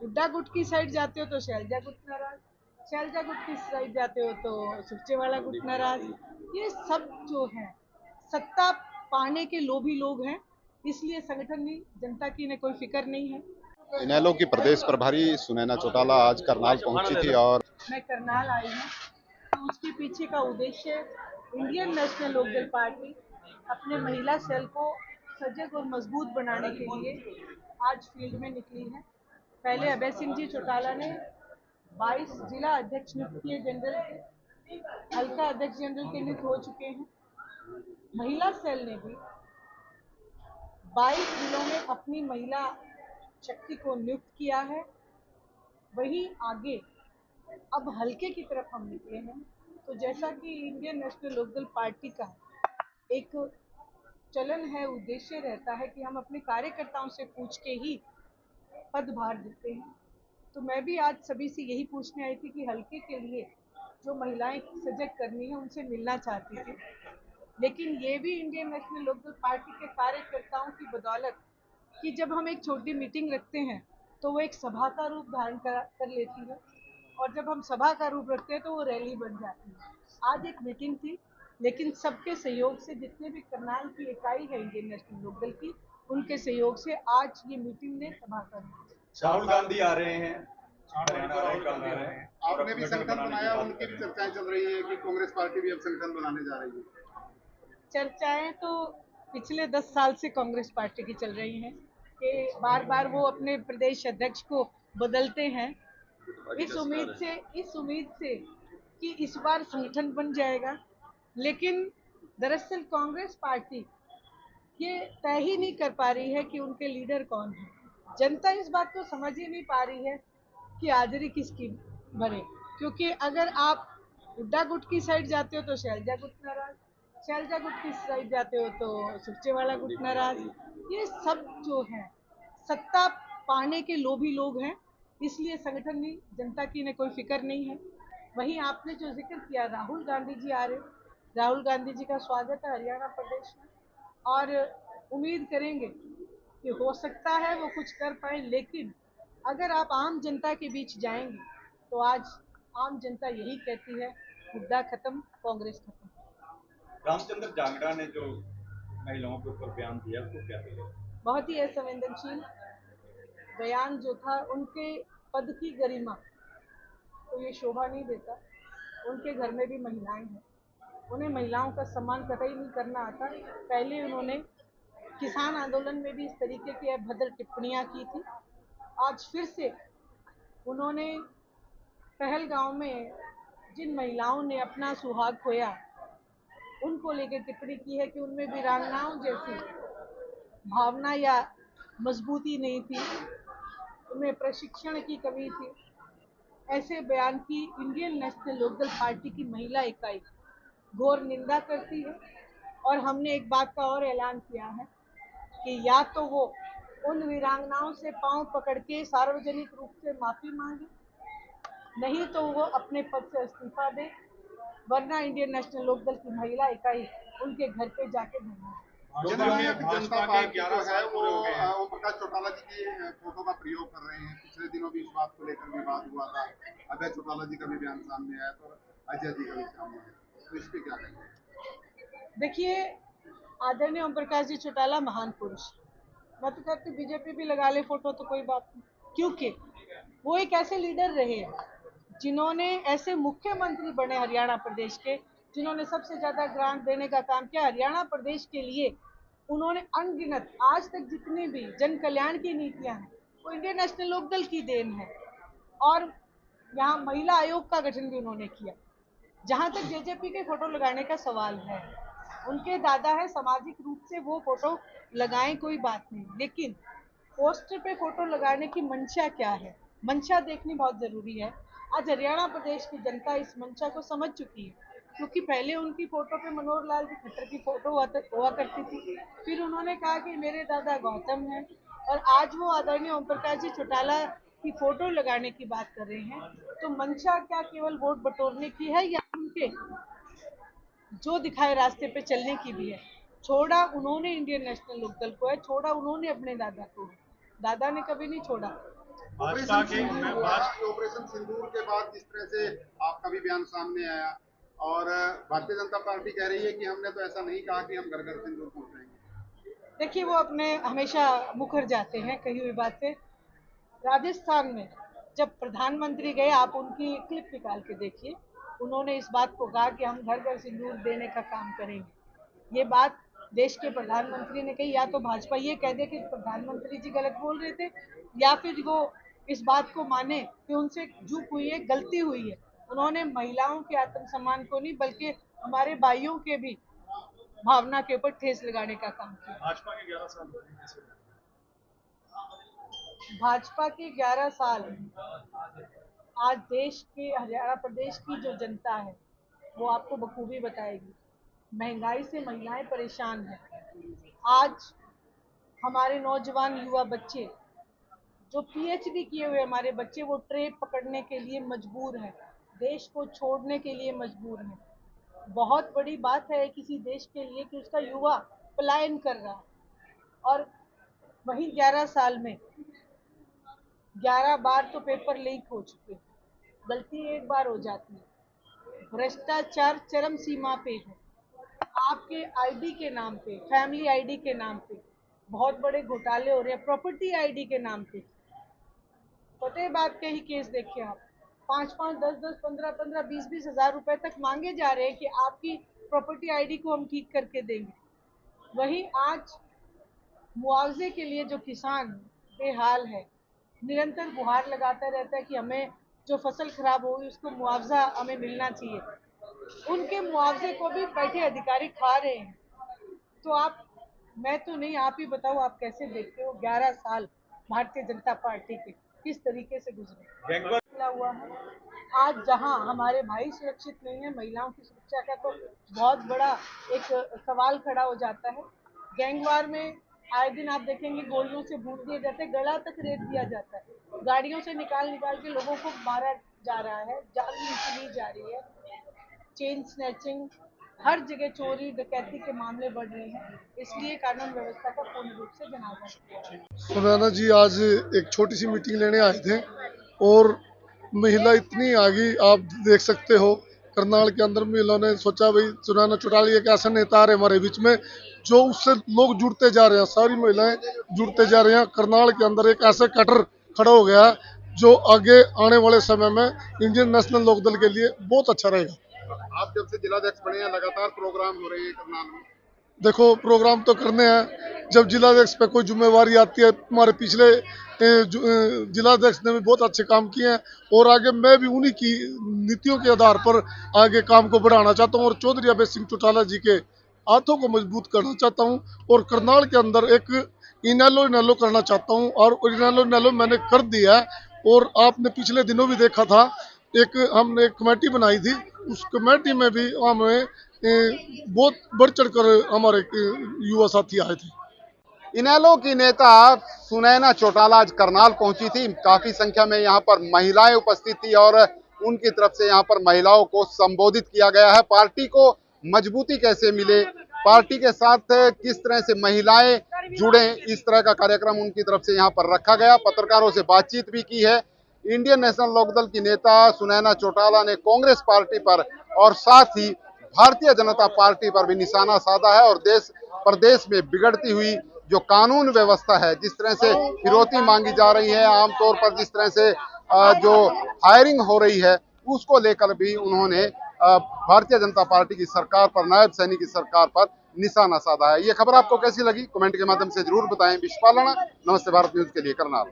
हुड्डा गुट की साइड जाते हो तो शैलजा गुट नाराज, शैलजा गुट की साइड जाते हो तो सुरजेवाला गुट नाराज। ये सब जो है सत्ता पाने के लोभी लोग हैं, इसलिए संगठन नहीं, जनता की इन्हें कोई फिक्र नहीं है। इनेलो की प्रदेश प्रभारी सुनैना चौटाला आज करनाल पहुंची थी और मैं करनाल आई हूँ तो उसके पीछे का उद्देश्य इंडियन नेशनल लोकदल पार्टी अपने महिला सेल को सजग और मजबूत बनाने के लिए आज फील्ड में निकली है। पहले अभय सिंह जी चौटाला ने 22 जिला अध्यक्ष नियुक्त किए जनरल से, हल्का अध्यक्ष जनरल के नियुक्त हो चुके हैं। महिला सेल ने भी 22 जिलों में अपनी महिला शक्ति को नियुक्त किया है। वहीं आगे अब हल्के की तरफ हम निकले हैं। तो जैसा कि इंडियन नेशनल लोकदल पार्टी का एक चलन है, उद्देश्य रहता है कि हम अपने कार्यकर्ताओं से पूछ के ही पदभार देते हैं, तो मैं भी आज सभी से यही पूछने आई थी कि हल्के के लिए जो महिलाएं सजग करनी है उनसे मिलना चाहती थी। लेकिन ये भी इंडियन नेशनल लोकदल पार्टी के कार्यकर्ताओं की बदौलत कि जब हम एक छोटी मीटिंग रखते हैं तो वो एक सभा का रूप धारण कर लेती है, और जब हम सभा का रूप रखते हैं तो वो रैली बन जाती है। आज एक मीटिंग थी, लेकिन सबके सहयोग से, जितने भी करनाल की इकाई है इंडियन नेशनल लोकदल की, उनके सहयोग से आज ये मीटिंग ने सभा का रूप। राहुल गांधी आ रहे हैं, हरियाणा आ रहे हैं। आपने भी संगठन बनाया, उनकी भी चर्चाएं चल रही है कि कांग्रेस पार्टी भी अब संगठन बनाने जा रही है। चर्चाएं तो पिछले 10 साल से कांग्रेस पार्टी की चल रही हैं कि बार बार वो अपने प्रदेश अध्यक्ष को बदलते हैं, इस उम्मीद से कि इस बार संगठन बन जाएगा। लेकिन दरअसल कांग्रेस पार्टी ये तय ही नहीं कर पा रही है कि उनके लीडर कौन है। जनता इस बात को समझ ही नहीं पा रही है कि हाजिरी किसकी भरे, क्योंकि अगर आप हुड्डा गुट की साइड जाते हो तो शैलजा गुट नाराज, शैलजा गुट की साइड जाते हो तो सुरजेवाला गुट नाराज। ये सब जो है सत्ता पाने के लोभी लोग हैं, इसलिए संगठन नहीं, जनता की इन्हें कोई फिक्र नहीं है। वहीं आपने जो जिक्र किया, राहुल गांधी जी आ रहे, राहुल गांधी जी का स्वागत है हरियाणा प्रदेश में, और उम्मीद करेंगे कि हो सकता है वो कुछ कर पाए। लेकिन अगर आप आम जनता के बीच जाएंगे तो आज आम जनता यही कहती है, हुड्डा खत्म, कांग्रेस खत्म। रामचंद्र जांगड़ा ने जो महिलाओं के ऊपर बयान दिया उसको क्या कहेगा? बहुत ही असंवेदनशील बयान जो था, उनके पद की गरिमा तो ये शोभा नहीं देता। उनके घर में भी महिलाएं हैं, उन्हें महिलाओं का सम्मान कतई नहीं करना आता। पहले उन्होंने किसान आंदोलन में भी इस तरीके की अभद्र टिप्पणियां की थी। आज फिर से उन्होंने पहलगांव में जिन महिलाओं ने अपना सुहाग खोया उनको लेकर टिप्पणी की है कि उनमें वीरांगनाओं जैसी भावना या मजबूती नहीं थी, उनमें प्रशिक्षण की कमी थी। ऐसे बयान की इंडियन नेशनल लोकदल पार्टी की महिला इकाई घोर निंदा करती है। और हमने एक बात का और ऐलान किया है कि या तो वो उन वीरांगनाओं से पांव पकड़ के सार्वजनिक रूप से माफी मांगे, नहीं तो वो अपने पद से इस्तीफा दे, वरना इंडियन नेशनल लोकदल की महिला इकाई उनके घर पे जाके धरना। जनता पार्टी जो है वो ओम प्रकाश चौटाला जी की फोटो का प्रयोग कर रहे हैं। पिछले दिनों भी इस बात को लेकर विवाद हुआ था। अभय चौटाला जी का भी बयान सामने आया तो अजय जी का भी सामने आया, तो इस पे क्या कहेंगे? देखिए, आदरणीय ओम प्रकाश जी चौटाला महान पुरुष, मैं तो कहती बीजेपी भी लगा ले फोटो तो कोई बात नहीं, क्योंकि वो एक ऐसे लीडर रहे जिन्होंने, ऐसे मुख्यमंत्री बने हरियाणा प्रदेश के, जिन्होंने सबसे ज्यादा ग्रांट देने का काम किया हरियाणा प्रदेश के लिए। उन्होंने अनगिनत आज तक जितनी भी जन कल्याण की नीतियां हैं वो इंडियन नेशनल लोकदल की देन है। और यहाँ महिला आयोग का गठन भी उन्होंने किया। जहां तक जेजेपी के फोटो लगाने का सवाल है, उनके दादा है, सामाजिक रूप से वो फोटो लगाएं कोई बात नहीं, लेकिन पोस्टर पे फोटो लगाने की मंशा क्या है, मंशा देखनी बहुत जरूरी है। आज हरियाणा प्रदेश की जनता इस मंशा को समझ चुकी है, क्योंकि पहले उनकी फोटो पे मनोहर लाल जी खट्टर की फोटो हुआ करती थी, फिर उन्होंने कहा कि मेरे दादा गौतम हैं, और आज वो आदरणीय ओम प्रकाश जी चौटाला की फोटो लगाने की बात कर रहे हैं। तो मंशा क्या केवल वोट बटोरने की है, या उनके जो दिखाए रास्ते पे चलने की भी है? छोड़ा उन्होंने इंडियन नेशनल लोकदल को है, छोड़ा उन्होंने अपने दादा को है, दादा ने कभी नहीं छोड़ा। ऑपरेशन सिंदूर के बाद जिस तरह से आपका भी बयान सामने आया और भारतीय जनता पार्टी कह रही है कि हमने तो ऐसा नहीं कहा कि हम घर घर सिंदूर पहुंचाएंगे। देखिए, वो अपने हमेशा मुखर जाते हैं कही हुई बात से। राजस्थान में जब प्रधानमंत्री गए, आप उनकी क्लिप निकाल के देखिए, उन्होंने इस बात को कहा कि हम घर घर सिंदूर देने का काम करेंगे। ये बात देश के प्रधानमंत्री ने कही। या तो भाजपा ये कह दे कि प्रधानमंत्री जी गलत बोल रहे थे, या फिर वो इस बात को माने कि उनसे चूक हुई है, गलती हुई है। उन्होंने महिलाओं के आत्मसम्मान को नहीं, बल्कि हमारे भाइयों के भी भावना के ऊपर ठेस लगाने का काम किया। भाजपा के 11 साल, आज देश के हरियाणा प्रदेश की जो जनता है वो आपको बखूबी बताएगी। महंगाई से महिलाएं परेशान हैं। आज हमारे नौजवान युवा बच्चे, जो पीएचडी किए हुए हमारे बच्चे, वो ट्रेन पकड़ने के लिए मजबूर हैं, देश को छोड़ने के लिए मजबूर हैं। बहुत बड़ी बात है किसी देश के लिए कि उसका युवा पलायन कर रहा है। और वही 11 साल में 11 बार तो पेपर लीक हो चुके हैं। गलती एक बार हो जाती है। भ्रष्टाचार चरम सीमा पे है। आपके आईडी के नाम पे, फैमिली आईडी के नाम पे बहुत बड़े घोटाले हो रहे हैं, प्रॉपर्टी आईडी के नाम पे। फतेह बात के ही केस देखिए आप, 5-5, 10-10, 15-15, 20-20 हजार रुपए तक मांगे जा रहे हैं कि आपकी प्रॉपर्टी आईडी को हम ठीक करके देंगे। वही आज मुआवजे के लिए जो किसान बेहाल है, निरंतर गुहार लगाता रहता है कि हमें जो फसल खराब होगी उसको मुआवजा हमें मिलना चाहिए। उनके मुआवजे को भी बैठे अधिकारी खा रहे हैं। तो आप, मैं तो नहीं, आप ही बताओ, आप कैसे देखते हो 11 साल भारतीय जनता पार्टी के किस तरीके से गुजरे हुआ है। आज जहां हमारे भाई सुरक्षित नहीं है, महिलाओं की सुरक्षा का तो बहुत बड़ा एक सवाल खड़ा हो जाता है। गैंगवार में आए दिन आप देखेंगे गोलियों से भून दिए जाते हैं, गला तक रेत दिया जाता है, गाड़ियों से निकाल निकाल के लोगों को मारा जा रहा है, जान ली जा रही है। चेन स्नैचिंग, हर जगह चोरी डकैती के मामले बढ़ रहे हैं। इसलिए कानून व्यवस्था का पूर्ण रूप से जनाजा। सुनैना जी आज एक छोटी सी मीटिंग लेने आए थे और महिला इतनी आ गई, आप देख सकते हो। करनाल के अंदर महिलाओं ने सोचा भाई सुनैना चौटाला एक ऐसा नेता आ रहे हमारे बीच में जो उससे लोग जुड़ते जा रहे हैं, सारी महिलाएं जुड़ते जा रही हैं। करनाल के अंदर एक ऐसा कटर खड़ा हो गया जो आगे आने वाले समय में इंडियन नेशनल लोकदल के लिए बहुत अच्छा रहेगा। आप जब से जिलाध्यक्ष बने हैं लगातार प्रोग्राम हो रहे हैं करनाल में। देखो प्रोग्राम तो करने हैं, जब जिलाध्यक्ष पे कोई जिम्मेवारी आती है। हमारे पिछले जिलाध्यक्ष ने भी बहुत अच्छे काम किए हैं और आगे मैं भी उन्हीं की नीतियों के आधार पर आगे काम को बढ़ाना चाहता हूं और चौधरी अभय सिंह चौटाला जी के हाथों को मजबूत करना चाहता हूं और करनाल के अंदर एक इनेलो करना चाहता हूं और इनेलो मैंने कर दिया है। और आपने पिछले दिनों भी देखा था, हमने एक कमेटी बनाई थी, उस कमेटी में भी हमें बहुत बढ़ चढ़ कर हमारे युवा साथी आए थे। इनेलो की नेता सुनैना चौटाला आज करनाल पहुंची थी। काफी संख्या में यहां पर महिलाएं उपस्थित थी और उनकी तरफ से यहां पर महिलाओं को संबोधित किया गया है। पार्टी को मजबूती कैसे मिले, पार्टी के साथ किस तरह से महिलाएं जुड़े, इस तरह का कार्यक्रम उनकी तरफ से यहां पर रखा गया। पत्रकारों से बातचीत भी की है। इंडियन नेशनल लोकदल की नेता सुनैना चौटाला ने कांग्रेस पार्टी पर और साथ ही भारतीय जनता पार्टी पर भी निशाना साधा है और देश प्रदेश में बिगड़ती हुई जो कानून व्यवस्था है, जिस तरह से फिरौती मांगी जा रही है, आमतौर पर जिस तरह से जो फायरिंग हो रही है, उसको लेकर भी उन्होंने भारतीय जनता पार्टी की सरकार पर, नायब सैनी की सरकार पर निशाना साधा है। ये खबर आपको कैसी लगी कमेंट के माध्यम से जरूर बताएं। विश्वपाल राणा, नमस्ते भारत न्यूज के लिए करनाल।